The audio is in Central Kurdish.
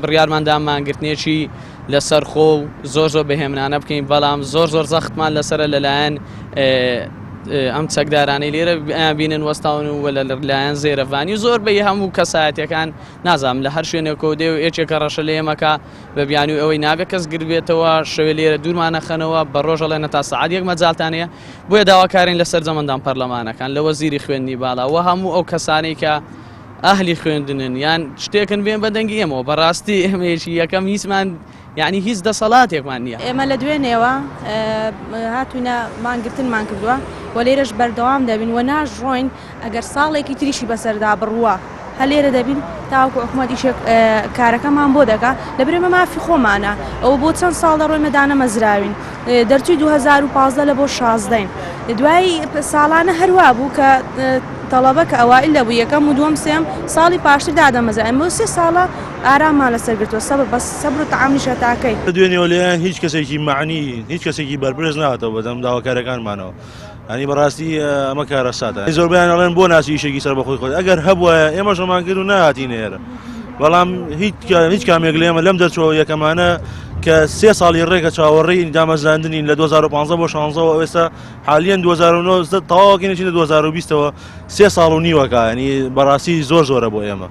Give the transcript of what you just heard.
بڕیارماندا مانگرتنێکی لەسەر خۆ و زۆر بەهێمنانە بکەین، بەڵام زۆر زەختمان لەسرە لەلایەن ئەم چەکدارانەی لێرە بینن وەستاون و لەلایەن زێرەڤانی زۆر بەی هەموو کەسایەتیەکان نازانم لە هەر شوێنێکەوە دێ و ئێچێکە ڕەشە لە ئێمەکە بە بیانی و ئەوەی نابێت کەس گربێتەوە شەوێ لێرە دوورمانەخەنەوە بە ڕۆژەڵێنە تا سەعات یەک مەجاڵتانەیە بۆیە داواکارین لەسەر جەمەندان پەرلەمانەکان لە وەزیری خوێندنی باڵا و هەموو ئەو کەسانەی کە ئەهلی خوێندنن یان شتێکن بێن بەدەنگی ئێمەوە بەڕاستی ئێمەیەکی یەکەم هیچمان یعنی هیچ دەسەڵاتێکمان نییە. ئێمە لە دوێنێوە هاتوونە مانگرتنمان کردووە و لێرەش بەردەوام دەبین و ناژڕۆین ئەگەر ساڵێکی تریشی بەسەردا بڕووە هە لێرە دەبین تاوەکو حکوومەت ئیشێک کارەکەمان بۆ دەکا لەبرێمە مافی خۆمانە ئەوە بۆ چەند ساڵ دەڕۆی مەدانە مەزراوین دەرچووی 2015 لە بۆ 16 دوای ساڵانە هەروە بوو کە تەڵەبە کە ئەوائل دەبوو یەکەم و دووەم سێم ساڵی پاشتر دادەمەزە ئەمە 3 ساڵە ئارامان لەسەر گرتووە سەبر و تەعامیشە تاکەی دوێنێەوە لێیان هیچ کەسێکی معنی هیچ کەسێکی بەرپرس ناتەوە بەدەم داواکارەکانمانەوە ئەنی بەڕاستی ئەمە کارە ساتە زۆربیان ئەڵێن بۆ ناسی ئیشێکی سەر بەخۆی خۆی ئەگەر هەبووە ئێمە ژەمان کرد و نهاتینە ئێرە بەڵام هیچ کامێک لێمە لەم دەرچەوە یەکەمانە کە 3 ساڵی ڕێکە چاوەڕێی دامەزاندنین لە 2015 بۆ 16 ئێستا حالیان 2009 تەواوەکەینەچینە 2020ەوە 3 ساڵ و نیوەکە ینی بەڕاستی زۆرە بۆ ئێمە.